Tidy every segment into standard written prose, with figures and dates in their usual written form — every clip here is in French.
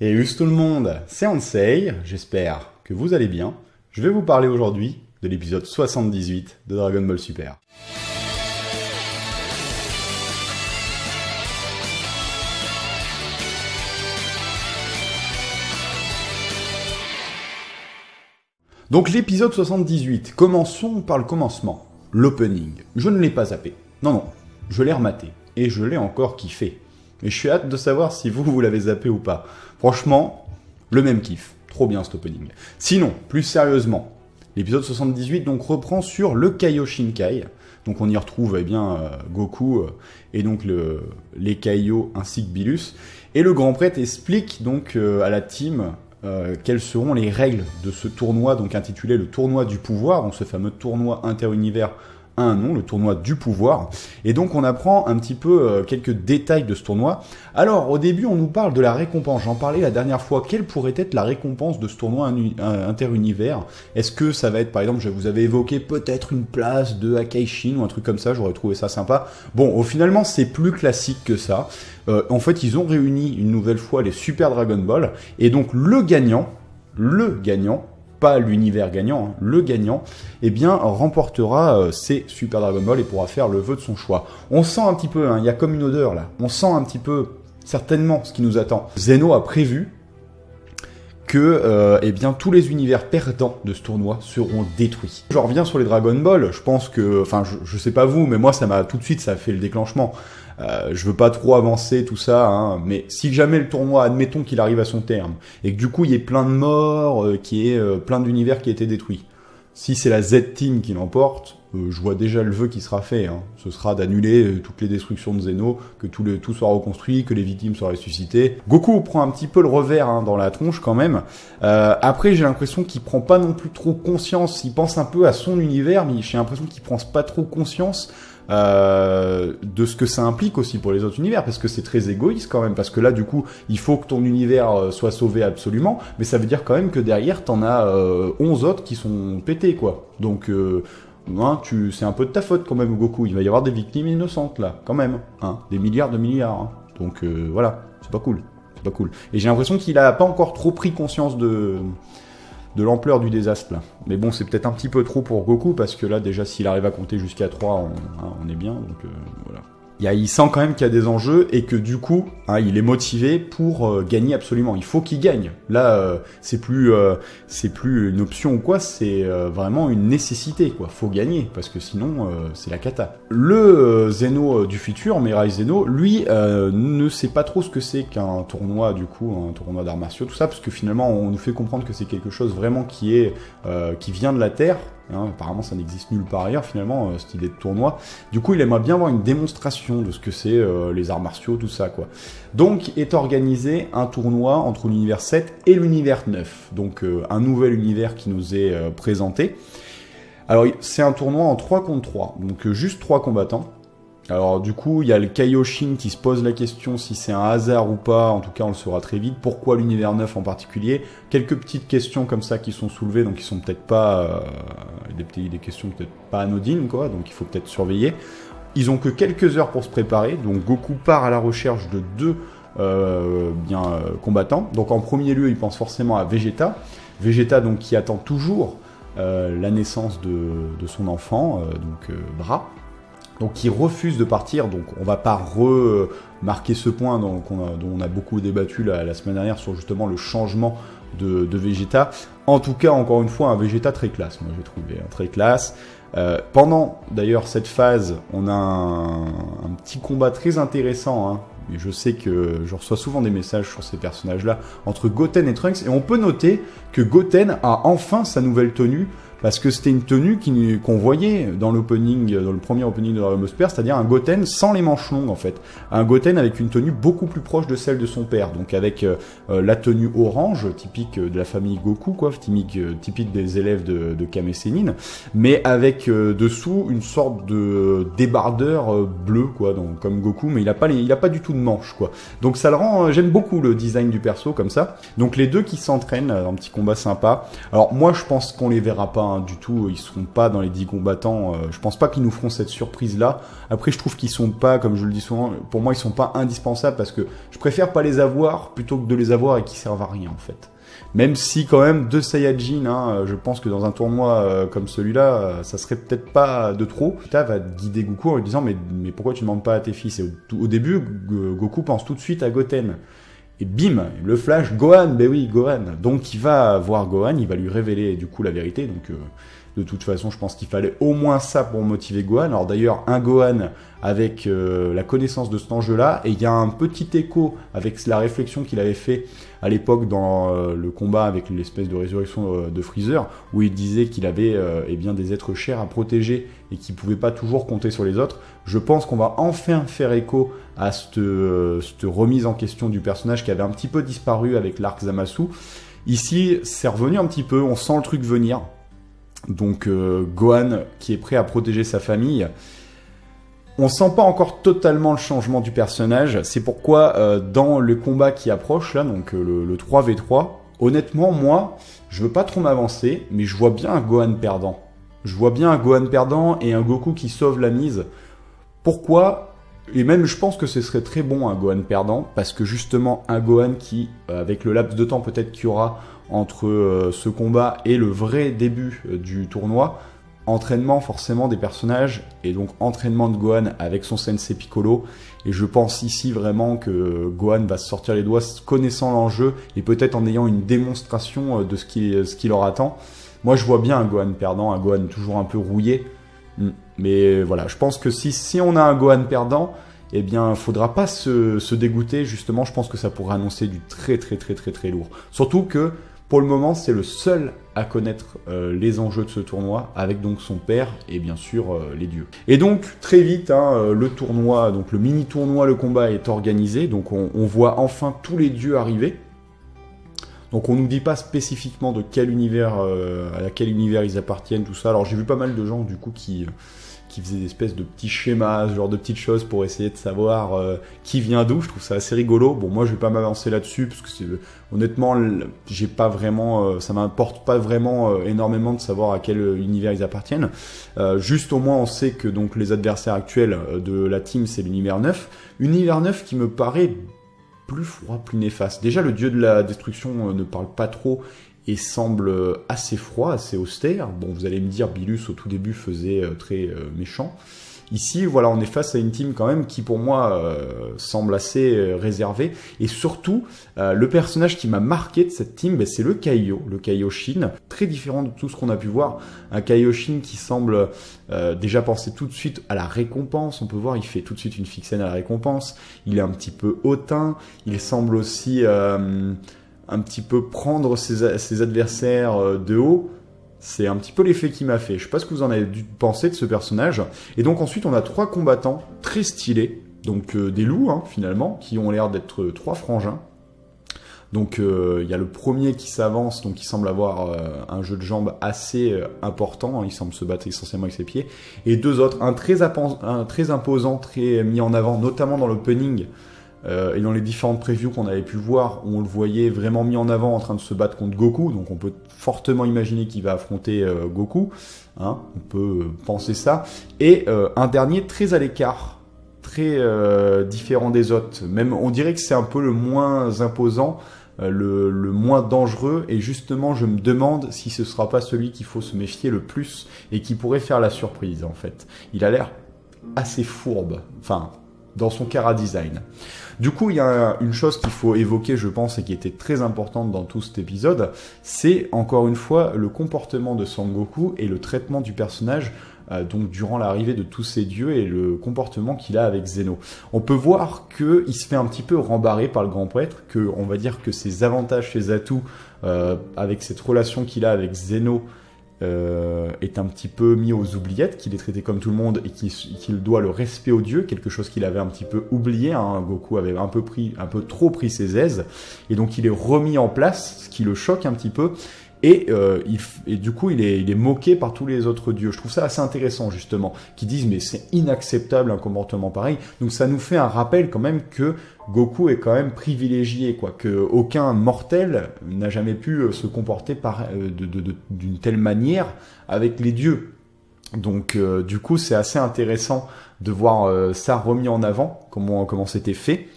Et tout le monde, c'est Ansei, j'espère que vous allez bien. Je vais vous parler aujourd'hui de l'épisode 78 de Dragon Ball Super. Donc l'épisode 78, commençons par le commencement, l'opening. Je ne l'ai pas zappé, non, je l'ai rematé, et je l'ai encore kiffé. Et je suis hâte de savoir si vous l'avez zappé ou pas. Franchement, le même kiff, trop bien cet opening. Sinon, plus sérieusement, l'épisode 78 donc reprend sur le Kaioshinkai. Donc on y retrouve Goku et donc les Kaio ainsi que Bilus. Et le grand prêtre explique donc à la team quelles seront les règles de ce tournoi, donc intitulé le tournoi du pouvoir, donc ce fameux tournoi inter-univers a un nom, le tournoi du pouvoir. Et donc on apprend un petit peu quelques détails de ce tournoi. Alors au début on nous parle de la récompense, j'en parlais la dernière fois, quelle pourrait être la récompense de ce tournoi inter-univers? Est-ce que ça va être, par exemple, je vous avais évoqué peut-être une place de Akaishin ou un truc comme ça, j'aurais trouvé ça sympa. Bon, finalement c'est plus classique que ça. En fait ils ont réuni une nouvelle fois les Super Dragon Ball, et donc le gagnant, pas l'univers gagnant, hein, le gagnant, eh bien, remportera ces Super Dragon Ball et pourra faire le vœu de son choix. On sent un petit peu, il y a comme une odeur là, on sent un petit peu, certainement, ce qui nous attend. Zeno a prévu que tous les univers perdants de ce tournoi seront détruits. Je reviens sur les Dragon Ball, je pense que, je sais pas vous, mais moi ça m'a tout de suite, ça a fait le déclenchement. Je veux pas trop avancer tout ça, hein, mais si jamais le tournoi, admettons qu'il arrive à son terme, et que du coup il y ait plein de morts, qu'il y ait plein d'univers qui aient été détruits, si c'est la Z-Team qui l'emporte, je vois déjà le vœu qui sera fait, hein. Ce sera d'annuler toutes les destructions de Zeno, que tout soit reconstruit, que les victimes soient ressuscitées. Goku prend un petit peu le revers dans la tronche quand même. Après j'ai l'impression qu'il prend pas non plus trop conscience, il pense un peu à son univers, mais j'ai l'impression qu'il prend pas trop conscience de ce que ça implique aussi pour les autres univers, parce que c'est très égoïste quand même, parce que là du coup il faut que ton univers soit sauvé absolument, mais ça veut dire quand même que derrière t'en as 11 autres qui sont pétés quoi, donc c'est un peu de ta faute quand même Goku, il va y avoir des victimes innocentes là, quand même, hein, des milliards de milliards, hein. Donc voilà, c'est pas cool, et j'ai l'impression qu'il a pas encore trop pris conscience de l'ampleur du désastre là. Mais bon, c'est peut-être un petit peu trop pour Goku, parce que là déjà s'il arrive à compter jusqu'à 3, on est bien, donc voilà. Il sent quand même qu'il y a des enjeux, et que du coup, il est motivé pour gagner absolument. Il faut qu'il gagne. Là, c'est plus une option ou quoi, c'est vraiment une nécessité, quoi. Faut gagner, parce que sinon, c'est la cata. Le Zeno du futur, Mirai Zeno, lui, ne sait pas trop ce que c'est qu'un tournoi, du coup, un tournoi d'arts martiaux, tout ça, parce que finalement, on nous fait comprendre que c'est quelque chose vraiment qui vient de la Terre. Apparemment ça n'existe nulle part ailleurs finalement, cette idée de tournoi. Du coup il aimerait bien avoir une démonstration de ce que c'est les arts martiaux, tout ça quoi. Donc est organisé un tournoi entre l'univers 7 et l'univers 9. Donc un nouvel univers qui nous est présenté. Alors c'est un tournoi en 3 contre 3, donc juste 3 combattants. Alors du coup, il y a le Kaioshin qui se pose la question si c'est un hasard ou pas, en tout cas on le saura très vite. Pourquoi l'univers 9 en particulier? Quelques petites questions comme ça qui sont soulevées, donc qui sont peut-être pas des questions peut-être pas anodines quoi, donc il faut peut-être surveiller. Ils ont que quelques heures pour se préparer, donc Goku part à la recherche de deux combattants. Donc en premier lieu, il pense forcément à Vegeta. Vegeta donc qui attend toujours la naissance de son enfant, Bra. Donc il refuse de partir, donc on va pas remarquer ce point dont on a beaucoup débattu la semaine dernière sur justement le changement de Vegeta. En tout cas, encore une fois, un Vegeta très classe, moi j'ai trouvé, très classe. Pendant d'ailleurs cette phase, on a un petit combat très intéressant, hein. Et je sais que je reçois souvent des messages sur ces personnages-là, entre Goten et Trunks, et on peut noter que Goten a enfin sa nouvelle tenue, parce que c'était une tenue qu'on voyait dans l'opening, dans le premier opening de Dragon Ball Super, c'est-à-dire un Goten sans les manches longues en fait. Un Goten avec une tenue beaucoup plus proche de celle de son père, donc avec la tenue orange, typique de la famille Goku, quoi, typique des élèves de Kame Sennin, mais avec dessous une sorte de débardeur bleu, quoi, donc, comme Goku, mais il a pas du tout de manches, quoi. Donc ça le rend, j'aime beaucoup le design du perso comme ça. Donc les deux qui s'entraînent, un petit combat sympa. Alors moi je pense qu'on les verra pas hein, du tout, ils seront pas dans les 10 combattants, je pense pas qu'ils nous feront cette surprise-là. Après, je trouve qu'ils sont pas, comme je le dis souvent, pour moi, ils sont pas indispensables parce que je préfère pas les avoir plutôt que de les avoir et qu'ils servent à rien, en fait. Même si, quand même, 2 Saiyajin, hein, je pense que dans un tournoi comme celui-là, ça serait peut-être pas de trop. Vegeta va guider Goku en lui disant mais pourquoi tu demandes pas à tes fils? Et au début, Goku pense tout de suite à Goten. Et bim, le flash, Gohan, ben oui, Gohan. Donc il va voir Gohan, il va lui révéler du coup la vérité. Donc de toute façon, je pense qu'il fallait au moins ça pour motiver Gohan. Alors d'ailleurs, un Gohan avec la connaissance de cet enjeu-là, et il y a un petit écho avec la réflexion qu'il avait fait à l'époque dans le combat avec l'espèce de résurrection de Freezer, où il disait qu'il avait eh bien des êtres chers à protéger et qu'il pouvait pas toujours compter sur les autres. Je pense qu'on va enfin faire écho à cette remise en question du personnage qui avait un petit peu disparu avec l'arc Zamasu. Ici, c'est revenu un petit peu, on sent le truc venir. Donc Gohan qui est prêt à protéger sa famille. On sent pas encore totalement le changement du personnage. C'est pourquoi dans le combat qui approche là, donc le 3v3, honnêtement moi, je veux pas trop m'avancer, mais je vois bien un Gohan perdant. Je vois bien un Gohan perdant et un Goku qui sauve la mise. Pourquoi ? Et même je pense que ce serait très bon un Gohan perdant, parce que justement un Gohan qui, avec le laps de temps peut-être qu'il y aura entre ce combat et le vrai début du tournoi, entraînement forcément des personnages, et donc entraînement de Gohan avec son sensei Piccolo, et je pense ici vraiment que Gohan va se sortir les doigts connaissant l'enjeu, et peut-être en ayant une démonstration de ce qui leur attend. Moi je vois bien un Gohan perdant, un Gohan toujours un peu rouillé, mais voilà, je pense que si on a un Gohan perdant, eh bien, faudra pas se dégoûter, justement, je pense que ça pourrait annoncer du très lourd. Surtout que, pour le moment, c'est le seul à connaître les enjeux de ce tournoi, avec donc son père et bien sûr les dieux. Et donc, très vite, hein, le tournoi, donc le mini-tournoi, le combat est organisé, donc on voit enfin tous les dieux arriver. Donc on nous dit pas spécifiquement de quel univers, à quel univers ils appartiennent, tout ça. Alors j'ai vu pas mal de gens du coup qui faisaient des espèces de petits schémas, ce genre de petites choses pour essayer de savoir qui vient d'où. Je trouve ça assez rigolo. Bon, moi je vais pas m'avancer là-dessus parce que honnêtement, j'ai pas vraiment, ça m'importe pas vraiment énormément de savoir à quel univers ils appartiennent. Juste au moins on sait que donc les adversaires actuels de la team c'est l'univers 9. Univers 9 qui me paraît plus froid, plus néfaste. Déjà, le dieu de la destruction ne parle pas trop et semble assez froid, assez austère. Bon, vous allez me dire, Bilus au tout début faisait très méchant. Ici, voilà, on est face à une team quand même qui, pour moi, semble assez réservée. Et surtout, le personnage qui m'a marqué de cette team, ben, c'est le Kaioshin. Très différent de tout ce qu'on a pu voir. Un Kaioshin qui semble déjà penser tout de suite à la récompense. On peut voir, il fait tout de suite une fixenne à la récompense. Il est un petit peu hautain. Il semble aussi un petit peu prendre ses adversaires de haut. C'est un petit peu l'effet qu'il m'a fait. Je sais pas ce que vous en avez dû penser de ce personnage. Et donc ensuite, on a 3 combattants très stylés. Donc des loups, hein, finalement, qui ont l'air d'être 3 frangins. Donc il y a le premier qui s'avance, donc qui semble avoir un jeu de jambes assez important. Hein, il semble se battre essentiellement avec ses pieds. Et 2 autres, un très imposant, très mis en avant, notamment dans l'opening. Et dans les différentes previews qu'on avait pu voir, on le voyait vraiment mis en avant en train de se battre contre Goku, donc on peut fortement imaginer qu'il va affronter Goku, hein, on peut penser ça, et un dernier très à l'écart, très différent des autres, même on dirait que c'est un peu le moins imposant, le moins dangereux, et justement je me demande si ce sera pas celui qu'il faut se méfier le plus, et qui pourrait faire la surprise en fait. Il a l'air assez fourbe, enfin dans son chara-design. Du coup, il y a une chose qu'il faut évoquer, je pense, et qui était très importante dans tout cet épisode, c'est, encore une fois, le comportement de Sangoku et le traitement du personnage, donc durant l'arrivée de tous ces dieux et le comportement qu'il a avec Zeno. On peut voir qu'il se fait un petit peu rembarrer par le grand prêtre, que on va dire que ses avantages, ses atouts, avec cette relation qu'il a avec Zeno, est un petit peu mis aux oubliettes, qu'il est traité comme tout le monde et qu'il doit le respect aux dieux, quelque chose qu'il avait un petit peu oublié, hein. Goku avait un peu trop pris ses aises, et donc il est remis en place, ce qui le choque un petit peu, et du coup, il est moqué par tous les autres dieux. Je trouve ça assez intéressant, justement, qui disent, mais c'est inacceptable un comportement pareil. Donc ça nous fait un rappel quand même que Goku est quand même privilégié, quoi, que aucun mortel n'a jamais pu se comporter d'une telle manière avec les dieux. Donc du coup, c'est assez intéressant de voir ça remis en avant, comment c'était fait.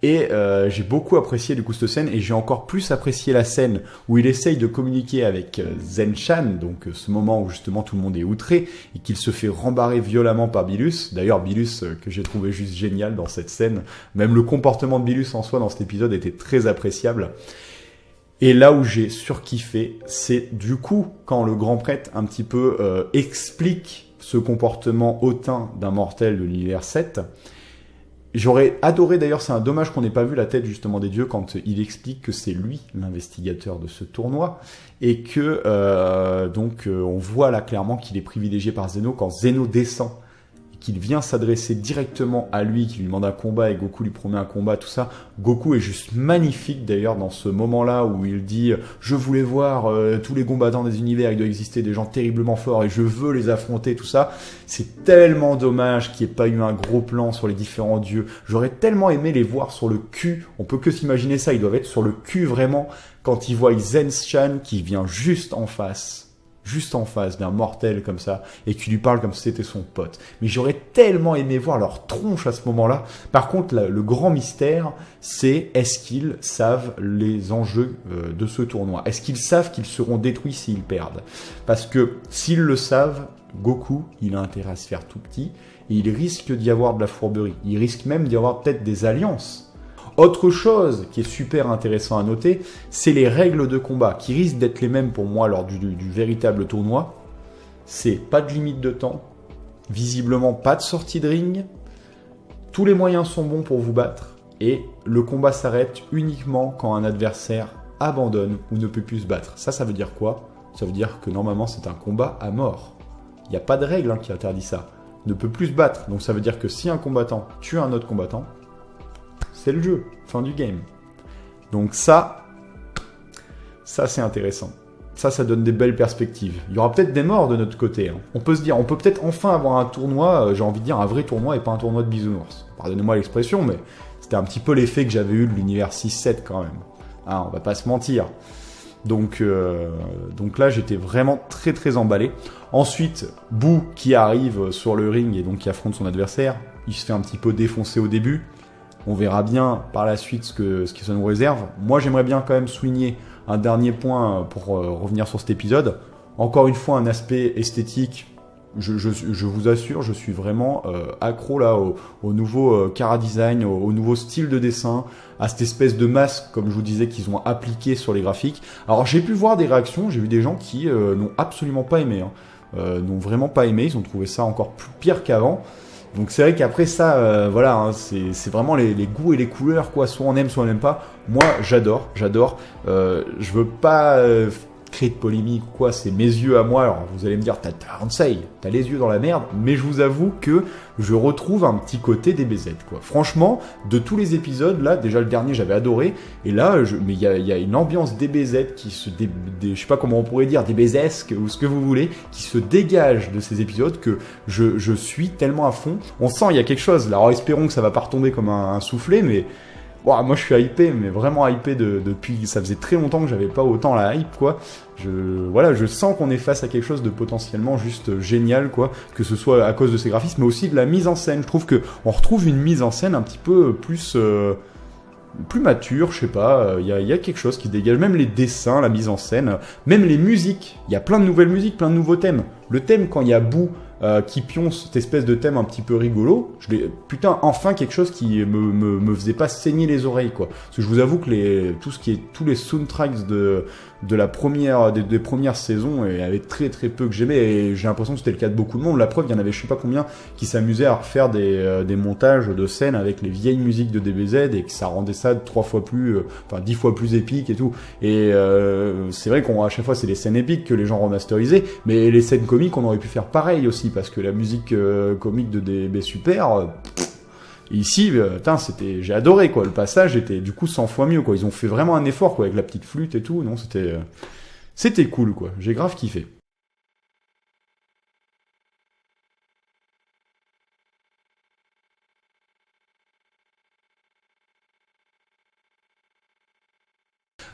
Et j'ai beaucoup apprécié du coup cette scène, et j'ai encore plus apprécié la scène où il essaye de communiquer avec Zen-chan, donc ce moment où justement tout le monde est outré et qu'il se fait rembarrer violemment par Bilus. D'ailleurs Bilus que j'ai trouvé juste génial dans cette scène, même le comportement de Bilus en soi dans cet épisode était très appréciable. Et là où j'ai surkiffé, c'est du coup quand le grand prêtre un petit peu explique ce comportement hautain d'un mortel de l'univers 7. J'aurais adoré, d'ailleurs, c'est un dommage qu'on n'ait pas vu la tête justement des dieux quand il explique que c'est lui l'investigateur de ce tournoi et que on voit là clairement qu'il est privilégié par Zeno quand Zeno descend, qu'il vient s'adresser directement à lui, qu'il lui demande un combat et Goku lui promet un combat, tout ça. Goku est juste magnifique d'ailleurs dans ce moment-là où il dit « Je voulais voir tous les combattants des univers, il doit exister des gens terriblement forts et je veux les affronter, tout ça. » C'est tellement dommage qu'il n'y ait pas eu un gros plan sur les différents dieux. J'aurais tellement aimé les voir sur le cul, on peut que s'imaginer ça, ils doivent être sur le cul vraiment, quand ils voient Zen-chan qui vient juste en face d'un mortel comme ça, et qui lui parle comme si c'était son pote. Mais j'aurais tellement aimé voir leur tronche à ce moment-là. Par contre, le grand mystère, c'est est-ce qu'ils savent les enjeux de ce tournoi? Est-ce qu'ils savent qu'ils seront détruits s'ils perdent? Parce que s'ils le savent, Goku, il a intérêt à se faire tout petit, et il risque d'y avoir de la fourberie. Il risque même d'y avoir peut-être des alliances. Autre chose qui est super intéressant à noter, c'est les règles de combat qui risquent d'être les mêmes pour moi lors du véritable tournoi. C'est pas de limite de temps, visiblement pas de sortie de ring, tous les moyens sont bons pour vous battre et le combat s'arrête uniquement quand un adversaire abandonne ou ne peut plus se battre. Ça veut dire quoi? Ça veut dire que normalement c'est un combat à mort. Il n'y a pas de règle qui interdit ça. Ne peut plus se battre. Donc ça veut dire que si un combattant tue un autre combattant, c'est le jeu, fin du game. Donc ça c'est intéressant. Ça donne des belles perspectives. Il y aura peut-être des morts de notre côté. On peut se dire, on peut peut-être enfin avoir un tournoi, j'ai envie de dire un vrai tournoi et pas un tournoi de bisounours. Pardonnez-moi l'expression, mais c'était un petit peu l'effet que j'avais eu de l'univers 6-7 quand même. On va pas se mentir. Donc là, j'étais vraiment très très emballé. Ensuite, Boo qui arrive sur le ring et donc qui affronte son adversaire. Il se fait un petit peu défoncer au début. On verra bien par la suite ce que ça nous réserve. Moi, j'aimerais bien quand même souligner un dernier point pour revenir sur cet épisode. Encore une fois, un aspect esthétique. Je vous assure, je suis vraiment accro là au nouveau chara-design, au nouveau style de dessin, à cette espèce de masque, comme je vous disais, qu'ils ont appliqué sur les graphiques. Alors, j'ai pu voir des réactions, j'ai vu des gens qui n'ont absolument pas aimé. N'ont vraiment pas aimé, ils ont trouvé ça encore plus pire qu'avant. Donc c'est vrai qu'après ça, c'est vraiment les goûts et les couleurs, quoi. Soit on aime, soit on n'aime pas. Moi, j'adore. Je veux pas créer de polémique ou quoi, c'est mes yeux à moi. Alors vous allez me dire, t'as les yeux dans la merde, mais je vous avoue que je retrouve un petit côté DBZ, quoi. Franchement, de tous les épisodes, là, déjà le dernier j'avais adoré, et là, mais il y a une ambiance DBZ qui je sais pas comment on pourrait dire, DBZesque ou ce que vous voulez, qui se dégage de ces épisodes que je suis tellement à fond. On sent il y a quelque chose. Là, alors espérons que ça va pas retomber comme un soufflet, mais wow, moi je suis hypé, mais vraiment hypé depuis, ça faisait très longtemps que j'avais pas autant la hype, quoi. Je sens qu'on est face à quelque chose de potentiellement juste génial, quoi. Que ce soit à cause de ses graphismes, mais aussi de la mise en scène. Je trouve que on retrouve une mise en scène un petit peu plus mature, je sais pas. Il y a quelque chose qui dégage. Même les dessins, la mise en scène, même les musiques. Il y a plein de nouvelles musiques, plein de nouveaux thèmes. Le thème quand il y a Boo qui pionce cette espèce de thème un petit peu rigolo, putain, enfin quelque chose qui me faisait pas saigner les oreilles, quoi. Parce que je vous avoue que tous les soundtracks de la première des premières saisons, il y avait très très peu que j'aimais, et j'ai l'impression que c'était le cas de beaucoup de monde. La preuve, il y en avait je sais pas combien qui s'amusaient à refaire des montages de scènes avec les vieilles musiques de DBZ, et que ça rendait ça 10 fois plus épique et tout. Et c'est vrai qu'à chaque fois c'est les scènes épiques que les gens remasterisaient, mais les scènes comiques on aurait pu faire pareil aussi, parce que la musique comique de DB Super, ici, j'ai adoré, quoi. Le passage était du coup 100 fois mieux, quoi. Ils ont fait vraiment un effort, quoi, avec la petite flûte et tout. Non, C'était cool, quoi. J'ai grave kiffé.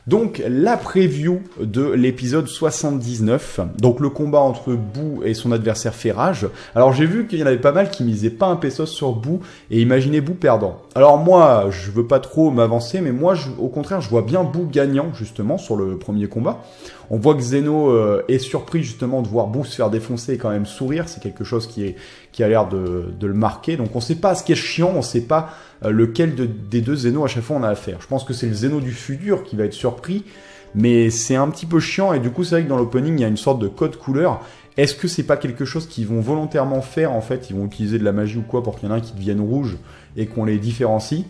Donc la preview de l'épisode 79, donc le combat entre Boo et son adversaire Ferrage. Alors j'ai vu qu'il y en avait pas mal qui misaient pas un pesos sur Boo et imaginaient Boo perdant. Alors moi, je veux pas trop m'avancer, mais moi au contraire, je vois bien Boo gagnant justement sur le premier combat. On voit que Zeno est surpris justement de voir Boo se faire défoncer et quand même sourire, c'est quelque chose qui a l'air de le marquer. Donc on sait pas ce qui est chiant, on sait pas lequel des deux Zeno à chaque fois on a affaire. Je pense que c'est le Zeno du futur qui va être surpris, mais c'est un petit peu chiant et du coup c'est vrai que dans l'opening il y a une sorte de code couleur. Est-ce que c'est pas quelque chose qu'ils vont volontairement faire en fait? Ils vont utiliser de la magie ou quoi pour qu'il y en ait un qui devienne rouge et qu'on les différencie?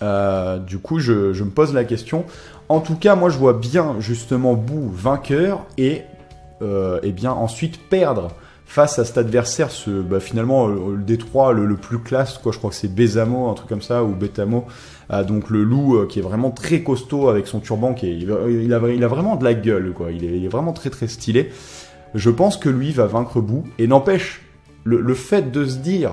Du coup je me pose la question. En tout cas moi je vois bien justement Boo vainqueur et bien ensuite perdre face à cet adversaire, finalement le Détroit le plus classe, quoi. Je crois que c'est Besamo, un truc comme ça, ou Betamo. Donc le loup qui est vraiment très costaud avec son turban, il a vraiment de la gueule, quoi. Il est vraiment très très stylé. Je pense que lui va vaincre Boo. Et n'empêche, le fait de se dire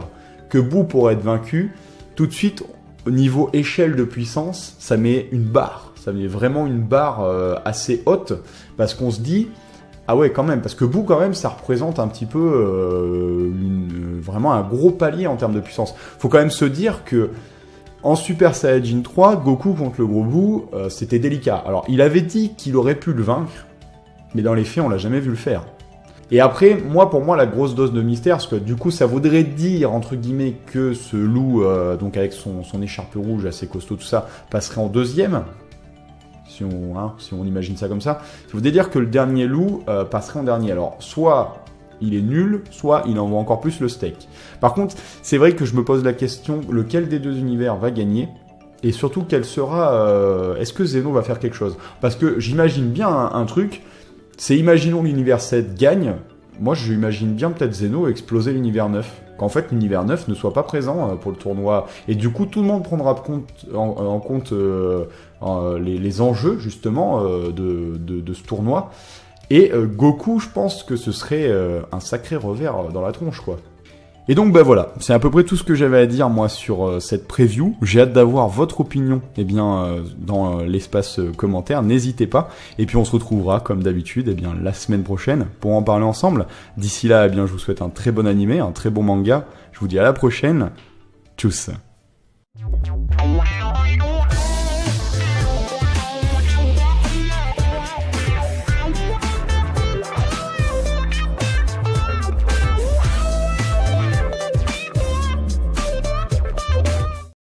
que Boo pourrait être vaincu, tout de suite, au niveau échelle de puissance, ça met une barre. Ça met vraiment une barre assez haute, parce qu'on se dit... Ah ouais, quand même, parce que Boo, quand même, ça représente un petit peu vraiment un gros palier en termes de puissance. Faut quand même se dire que en Super Saiyajin 3, Goku contre le gros Boo, c'était délicat. Alors, il avait dit qu'il aurait pu le vaincre, mais dans les faits, on l'a jamais vu le faire. Et après, pour moi, la grosse dose de mystère, parce que du coup, ça voudrait dire, entre guillemets, que ce loup, donc avec son écharpe rouge assez costaud, tout ça, passerait en deuxième. Si on imagine ça comme ça, ça voudrait dire que le dernier loup passerait en dernier. Alors, soit il est nul, soit il envoie encore plus le steak. Par contre, c'est vrai que je me pose la question, lequel des deux univers va gagner? Et surtout, quel sera... est-ce que Zeno va faire quelque chose? Parce que j'imagine bien un truc, c'est imaginons l'univers 7 gagne, moi j'imagine bien peut-être Zeno exploser l'univers 9. Qu'en fait l'univers 9 ne soit pas présent pour le tournoi. Et du coup tout le monde prendra en compte les enjeux justement de ce tournoi. Et Goku, je pense que ce serait un sacré revers dans la tronche, quoi. Et donc voilà, c'est à peu près tout ce que j'avais à dire moi sur cette preview. J'ai hâte d'avoir votre opinion dans l'espace commentaire, n'hésitez pas. Et puis on se retrouvera comme d'habitude la semaine prochaine pour en parler ensemble. D'ici là, je vous souhaite un très bon animé, un très bon manga. Je vous dis à la prochaine. Tchuss.